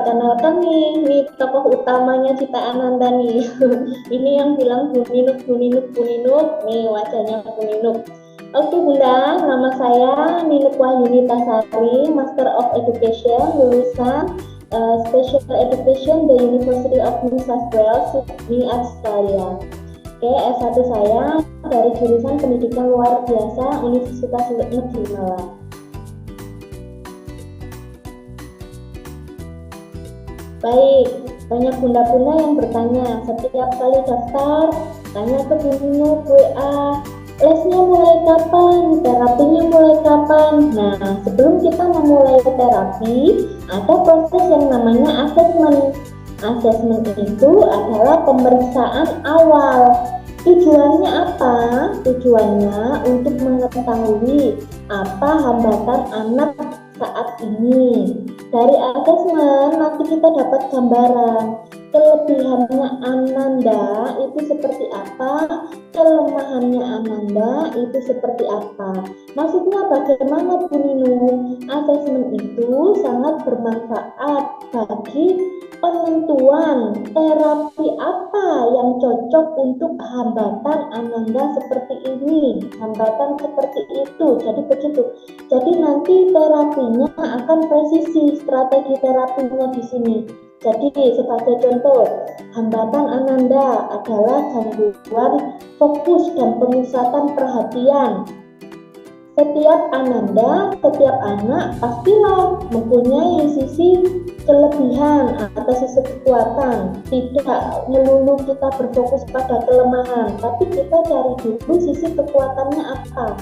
perkenalkan nih tokoh utamanya Cita Ananda nih. Ini yang bilang Bu Ninuk, nih wajahnya Bu Ninuk. Oke Bunda, nama saya Ninuk Wahyunita Sari, Master of Education, lulusan Special Education, The University of New South Wales, Sydney, Australia. Oke, S1 saya dari jurusan Pendidikan Luar Biasa Universitas Negeri Malang. Baik, banyak bunda-bunda yang bertanya, setiap kali daftar, tanya ke Bu Ninuk, WA, lesnya mulai kapan, terapinya mulai kapan. Nah, sebelum kita memulai terapi, ada proses yang namanya asesmen. Asesmen itu adalah pemeriksaan awal. Tujuannya apa? Tujuannya untuk mengetahui apa hambatan anak saat ini. Dari asesmen nanti kita dapat gambaran kelebihannya Ananda itu seperti apa, kelemahannya Ananda itu seperti apa. Maksudnya bagaimana Bu Ninuk? Asesmen itu sangat bermanfaat bagi penentuan terapi apa yang cocok untuk hambatan Ananda seperti ini, hambatan seperti itu. Jadi begitu. Jadi nanti terapinya akan presisi, strategi terapinya di sini. Jadi sebagai contoh, hambatan Ananda adalah gangguan fokus dan pemusatan perhatian. Setiap anak pastilah mempunyai sisi kelebihan atau sisi kekuatan. Tidak melulu kita berfokus pada kelemahan, tapi kita cari dulu sisi kekuatannya apa.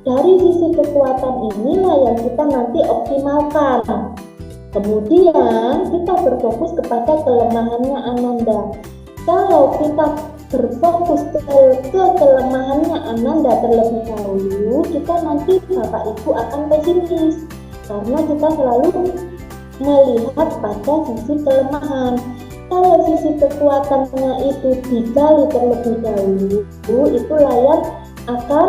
Dari sisi kekuatan inilah yang kita nanti optimalkan. Kemudian kita berfokus kepada kelemahannya Ananda. Kalau kita berfokus ke kelemahannya Ananda terlebih dahulu, kita nanti Bapak Ibu akan pesimis karena kita selalu melihat pada sisi kelemahan. Kalau sisi kekuatannya itu digali terlebih dahulu, itu layak akan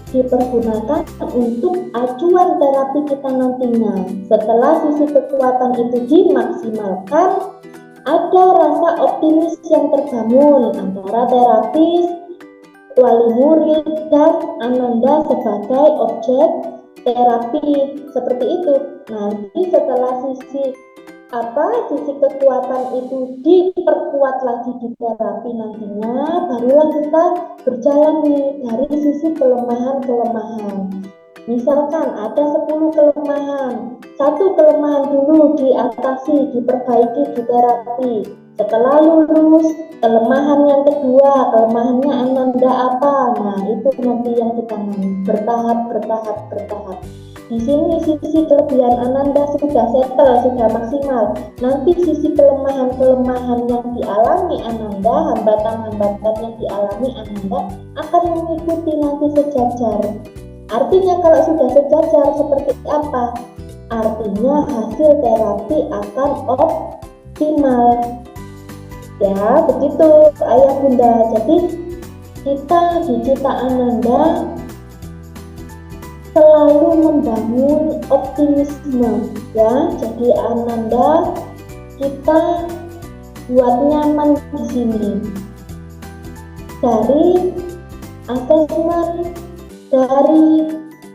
dipergunakan untuk acuan terapi kita nantinya. Setelah sisi kekuatan itu dimaksimalkan, ada rasa optimis yang terbangun antara terapis, wali murid, dan Ananda sebagai objek terapi. Seperti itu. Nanti setelah sisi kekuatan itu diperkuat lagi di terapi nantinya, barulah kita berjalan dari sisi kelemahan-kelemahan. Misalkan ada 10 kelemahan, satu kelemahan dulu diatasi, diperbaiki di terapi. Setelah lulus, kelemahan yang kedua, kelemahannya Ananda apa? Nah, itu nanti yang kita bertahap. Di sini sisi kelebihan Ananda sudah settle, sudah maksimal. Nanti sisi kelemahan-kelemahan yang dialami Ananda, hambatan-hambatan yang dialami Ananda akan mengikuti nanti sejajar. Artinya kalau sudah sejajar seperti apa? Artinya hasil terapi akan optimal. Ya, begitu Ayah Bunda. Jadi kita di Cita Ananda selalu membangun optimisme, ya. Jadi Ananda kita buat nyaman di sini. Dari asesmen, dari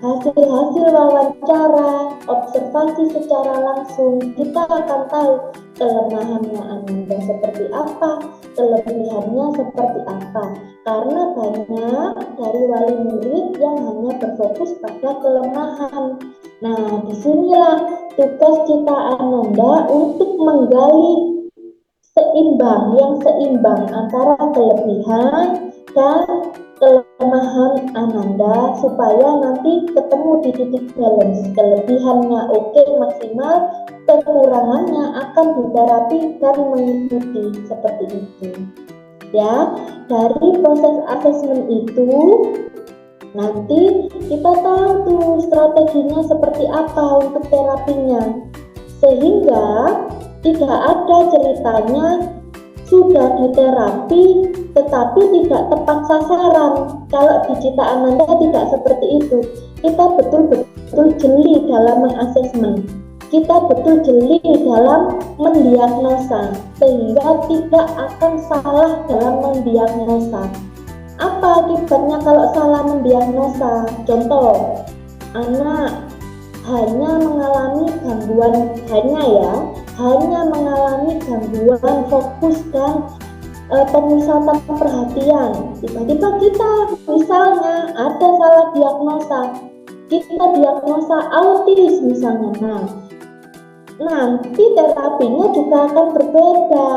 hasil-hasil wawancara, observasi secara langsung, kita akan tahu kelemahannya Ananda seperti apa, kelebihannya seperti apa. Karena banyak dari wali murid yang hanya berfokus pada kelemahan. Nah, disinilah tugas Cita Ananda untuk menggali seimbang antara kelebihan dan kelemahan Ananda supaya nanti ketemu di titik balance. Kelebihannya oke, maksimal, kekurangannya akan diterapi dan mengikuti seperti itu. Ya, dari proses asesmen itu nanti kita tahu tuh strateginya seperti apa untuk terapinya, sehingga tidak ada ceritanya sudah diterapi tetapi tidak tepat sasaran. Kalau di Cita Ananda tidak seperti itu. Kita betul-betul jeli dalam mengasesmen. kita betul jeli dalam mendiagnosa sehingga tidak akan salah dalam mendiagnosa. Apa akibatnya kalau salah mendiagnosa? Contoh, anak hanya mengalami gangguan fokus dan pemusatan perhatian. Tiba-tiba kita misalnya ada salah diagnosa, kita diagnosa autis misalnya. Nah, nanti terapinya juga akan berbeda.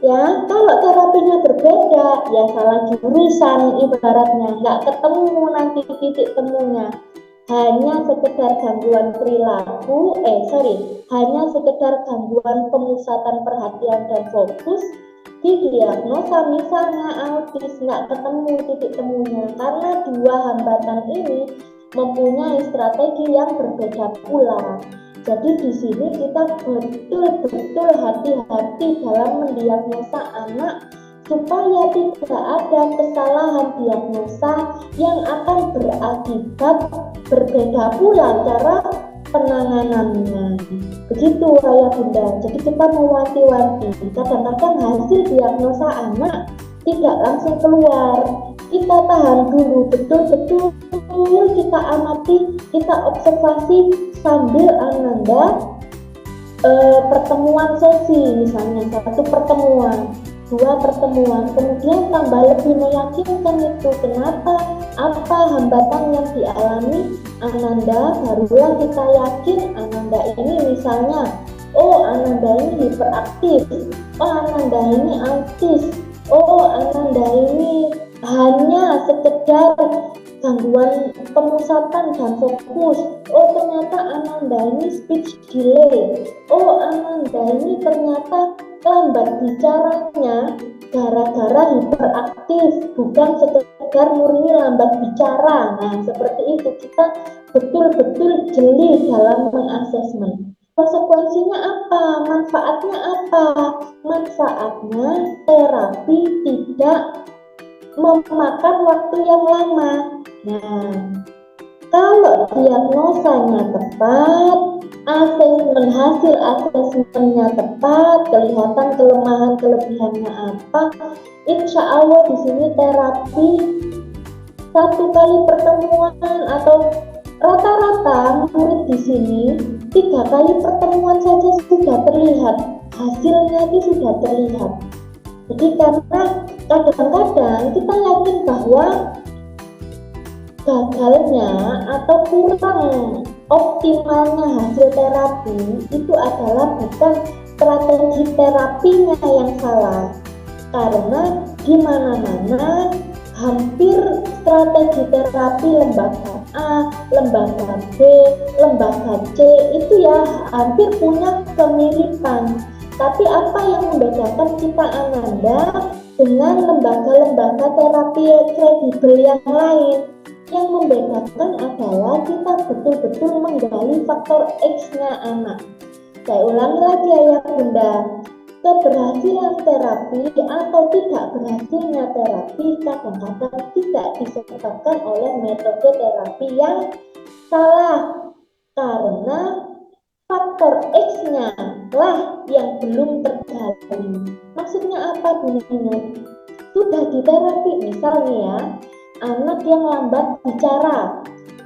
Ya, kalau terapinya berbeda, ya salah jurusan ibaratnya, nggak ketemu nanti titik temunya. Hanya sekedar gangguan perilaku, hanya sekedar gangguan pemusatan perhatian dan fokus, didiagnosa misalnya autis, nggak ketemu titik temunya, karena dua hambatan ini mempunyai strategi yang berbeda pula. Jadi di sini kita betul-betul hati-hati dalam mendiagnosa anak supaya tidak ada kesalahan diagnosa yang akan berakibat berbeda pula cara penanganannya. Begitu Ayah Bunda. Jadi kita mewanti-wanti. Kadang-kadang hasil diagnosa anak tidak langsung keluar. Kita tahan dulu, betul-betul kita amati, kita observasi sambil Ananda pertemuan sesi, misalnya 1 pertemuan, 2 pertemuan, kemudian tambah lebih meyakinkan itu kenapa, apa hambatan yang dialami Ananda, barulah kita yakin Ananda ini misalnya, oh Ananda ini hiperaktif, oh Ananda ini autis, oh Ananda ini hanya sekedar gangguan pemusatan dan fokus, oh ternyata Ananda ini speech delay, oh Ananda ini ternyata lambat bicaranya gara-gara hiperaktif, bukan sekedar murni lambat bicara. Nah seperti itu, kita betul-betul jeli dalam mengasesmen. Konsekuensinya apa? Manfaatnya apa? Manfaatnya terapi tidak memakan waktu yang lama. Nah, kalau diagnosanya tepat, hasil asesmennya tepat, kelihatan kelemahan kelebihannya apa, insya Allah di sini terapi 1 kali pertemuan atau rata-rata murid di sini 3 kali pertemuan saja sudah terlihat, hasilnya itu sudah terlihat. Jadi karena kadang-kadang kita yakin bahwa gagalnya atau kurang optimalnya hasil terapi itu adalah bukan strategi terapinya yang salah, karena di mana-mana hampir strategi terapi lembaga A, lembaga B, lembaga C itu ya hampir punya kemiripan. Tapi apa yang membedakan kita Ananda dengan lembaga-lembaga terapi kredibel yang lain? Yang membedakan adalah kita betul-betul menggali faktor X-nya anak. Saya ulangi lagi Ayah Bunda, keberhasilan terapi atau tidak berhasilnya terapi kadang-kadang tidak disebabkan oleh metode terapi yang salah, karena faktor X-nya lah yang belum tergali. Maksudnya apa Bu Nino? Sudah diterapi misalnya ya, anak yang lambat bicara,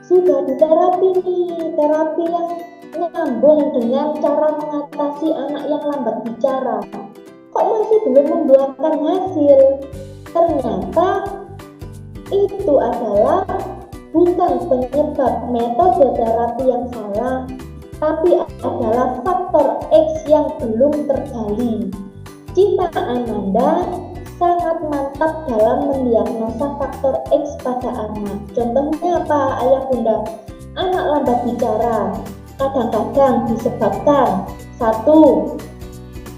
sudah diterapi nih, terapi yang nyambung dengan cara mengatasi anak yang lambat bicara, kok masih belum membuahkan hasil? Ternyata itu adalah bukan penyebab metode terapi yang salah, tapi adalah faktor X yang belum tergali. Kita Ananda sangat mantap dalam mendiagnosa faktor X pada anak. Contohnya apa Ayah Bunda? Anak lambat bicara kadang-kadang disebabkan 1,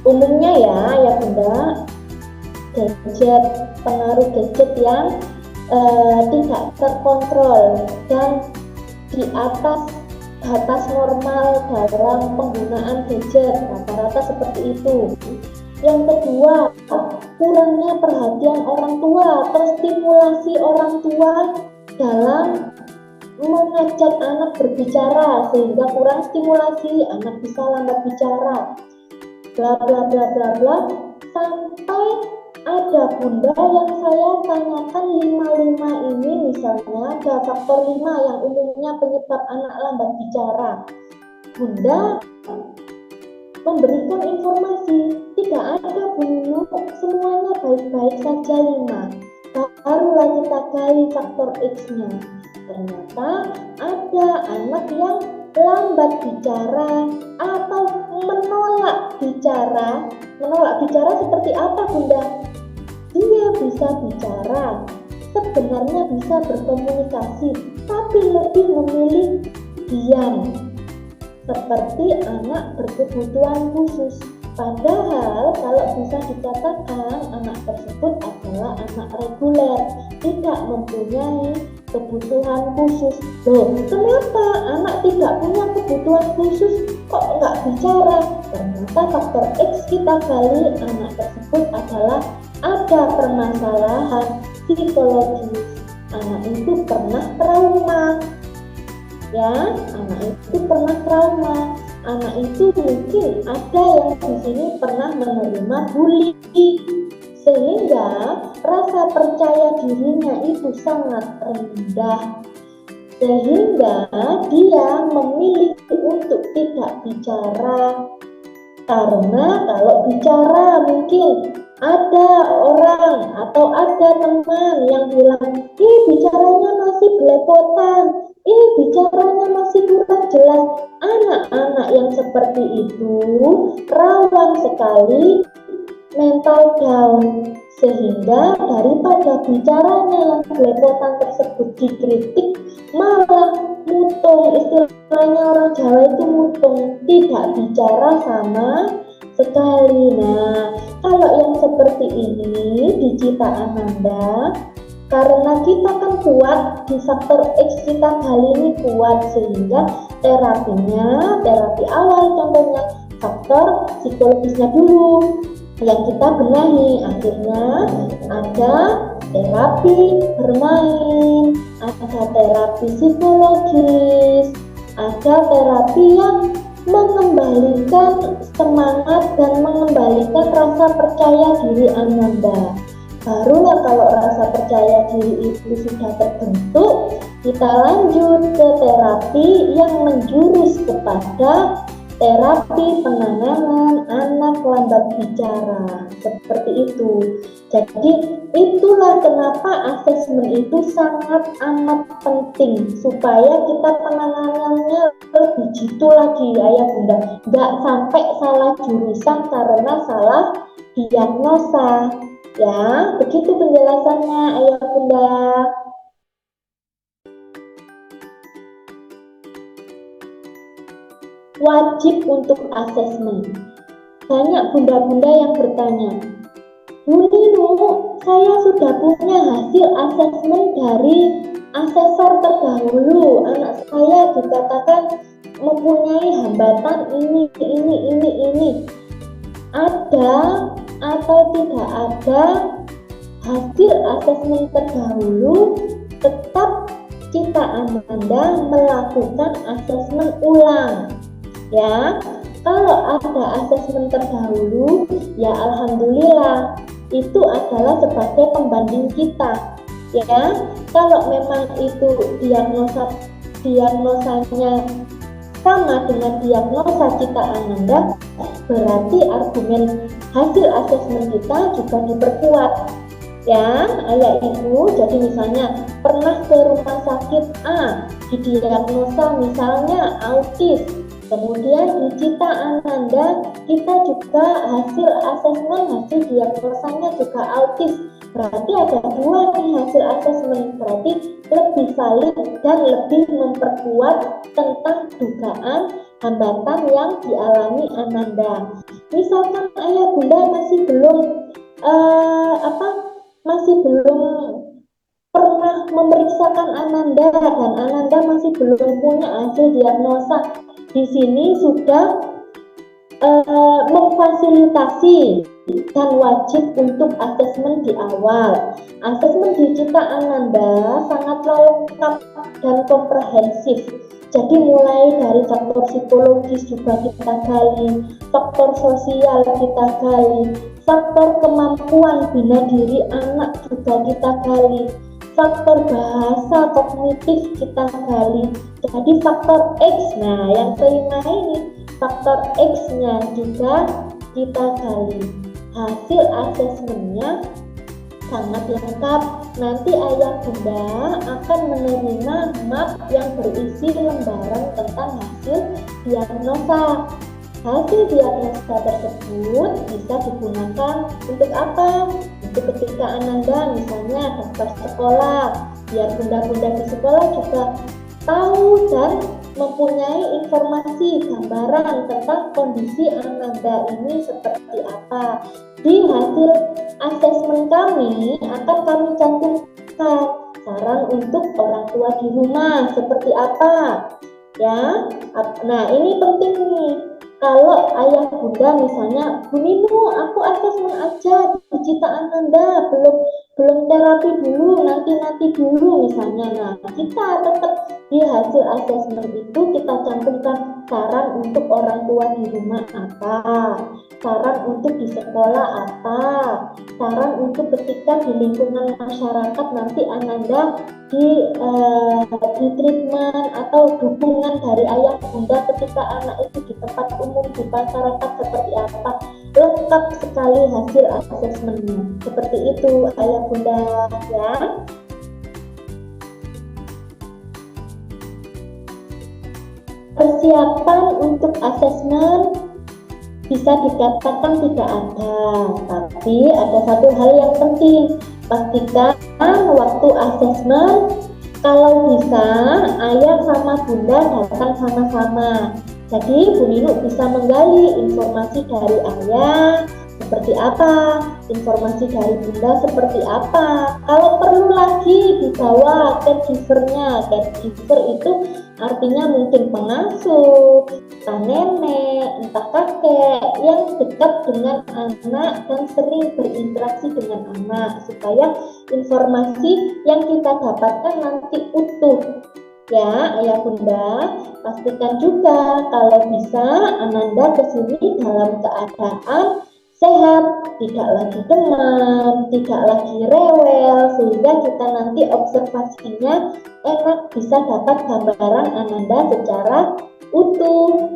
umumnya ya Ayah Bunda, gadget, pengaruh gadget yang tidak terkontrol dan di atas batas normal dalam penggunaan gadget, rata-rata seperti itu. Yang kedua, kurangnya perhatian orang tua atau stimulasi orang tua dalam mengajak anak berbicara sehingga kurang stimulasi, anak bisa lambat bicara, bla bla bla bla bla, sampai ada bunda yang saya tanyakan 5 ini, misalnya ada faktor 5 yang umumnya penyebab anak lambat bicara. Bunda memberikan informasi, tidak ada Bunda, semuanya baik-baik saja 5. Barulah kita gali faktor X-nya. Ternyata ada anak yang lambat bicara atau menolak bicara. Menolak bicara seperti apa Bunda? Dia bisa bicara, sebenarnya bisa berkomunikasi, tapi lebih memilih diam, seperti anak berkebutuhan khusus. Padahal kalau bisa dikatakan anak tersebut adalah anak reguler, tidak mempunyai kebutuhan khusus. Loh, kenapa anak tidak punya kebutuhan khusus kok nggak bicara? Ternyata faktor X kita gali, anak tersebut adalah ada permasalahan psikologis. Anak itu pernah trauma, ya, anak itu pernah trauma. Anak itu mungkin ada yang di sini pernah menerima bully, sehingga rasa percaya dirinya itu sangat rendah, sehingga dia memilih untuk tidak bicara. Karena kalau bicara mungkin ada orang atau ada teman yang bilang, bicaranya masih belepotan, bicaranya masih kurang jelas. Anak-anak yang seperti itu rawan sekali mental down, sehingga daripada bicaranya yang belepotan tersebut dikritik, malah mutung, istilahnya orang Jawa itu mutung, tidak bicara sama sekali. Nah, kalau yang seperti ini di Cita Ananda, karena kita kan kuat di faktor X, kita kali ini kuat, sehingga terapinya, terapi awal contohnya faktor psikologisnya dulu yang kita benahi. Akhirnya ada terapi bermain, ada terapi psikologis, ada terapi yang mengembalikan semangat dan mengembalikan rasa percaya diri Ananda. Barulah kalau rasa percaya diri itu sudah terbentuk, kita lanjut ke terapi yang menjurus kepada terapi penanganan anak lambat bicara, seperti itu. Jadi itulah kenapa asesmen itu sangat amat penting, supaya kita penanganannya lebih jitu lagi, ayah bunda, nggak sampai salah jurusan karena salah diagnosa. Ya, begitu penjelasannya ayah bunda. Wajib untuk asesmen. Banyak bunda-bunda yang bertanya, Bu Nino, saya sudah punya hasil asesmen dari asesor terdahulu. Anak saya dikatakan mempunyai hambatan ini. Ada atau tidak ada hasil asesmen terdahulu, tetap Cita Ananda melakukan asesmen ulang. Ya, kalau ada asesmen terdahulu, ya alhamdulillah, itu adalah sebagai pembanding kita. Ya, kalau memang itu diagnosanya sama dengan diagnosa Cita Ananda, berarti argumen hasil asesmen kita juga diperkuat. Ya, ayah ibu, jadi misalnya pernah ke rumah sakit A, didiagnosa misalnya autis, kemudian di Cita Ananda kita juga hasil asesmen, hasil diagnosanya juga autis, berarti ada 2 nih hasil asesmen, berarti lebih valid dan lebih memperkuat tentang dugaan hambatan yang dialami Ananda. Misalkan ayah bunda masih belum pernah memeriksakan Ananda dan Ananda masih belum punya hasil diagnosa, di sini sudah memfasilitasi dan wajib untuk asesmen di awal. Asesmen digital Ananda sangatlah lengkap dan komprehensif. Jadi mulai dari faktor psikologis juga kita gali, faktor sosial kita gali, faktor kemampuan bina diri anak juga kita gali, faktor bahasa kognitif kita gali. Jadi faktor X, nah yang kelima ini, faktor X-nya juga kita gali. Hasil asesmennya sangat lengkap. Nanti ayah bunda akan menerima map yang berisi lembaran tentang hasil diagnosa. Hasil diagnosa tersebut bisa digunakan untuk apa? Untuk ketika Ananda misalnya daftar sekolah, biar bunda-bunda di sekolah juga tahu dan mempunyai informasi gambaran tentang kondisi Ananda ini seperti apa. Di hasil asesmen kami akan kami cantumkan saran untuk orang tua di rumah seperti apa ya. Nah ini penting nih, kalau ayah bunda misalnya, Bu Ninu aku asesmen aja digital Ananda, belum terapi dulu, nanti dulu misalnya. Nah kita tetap di hasil asesmen itu kita cantumkan saran untuk orang tua di rumah apa, saran untuk di sekolah apa, saran untuk ketika di lingkungan masyarakat nanti Ananda di treatment atau dukungan dari ayah bunda ketika anak itu di tempat umum di masyarakat seperti apa. Lengkap sekali hasil asesmennya. Seperti itu ayah bunda ya. Persiapan untuk asesmen bisa dikatakan tidak ada, tapi ada satu hal yang penting. Pastikan waktu asesmen kalau bisa ayah sama bunda datang sama-sama. Jadi Bu Ninu bisa menggali informasi dari ayah seperti apa, informasi dari bunda seperti apa. Kalau perlu lagi dibawa caregivernya. Caregiver itu artinya mungkin pengasuh, entah nenek, entah kakek yang dekat dengan anak dan sering berinteraksi dengan anak supaya informasi yang kita dapatkan nanti utuh. Ya, ayah bunda, pastikan juga kalau bisa Ananda kesini dalam keadaan sehat, tidak lagi demam, tidak lagi rewel, sehingga kita nanti observasinya enak, bisa dapat gambaran Ananda secara utuh.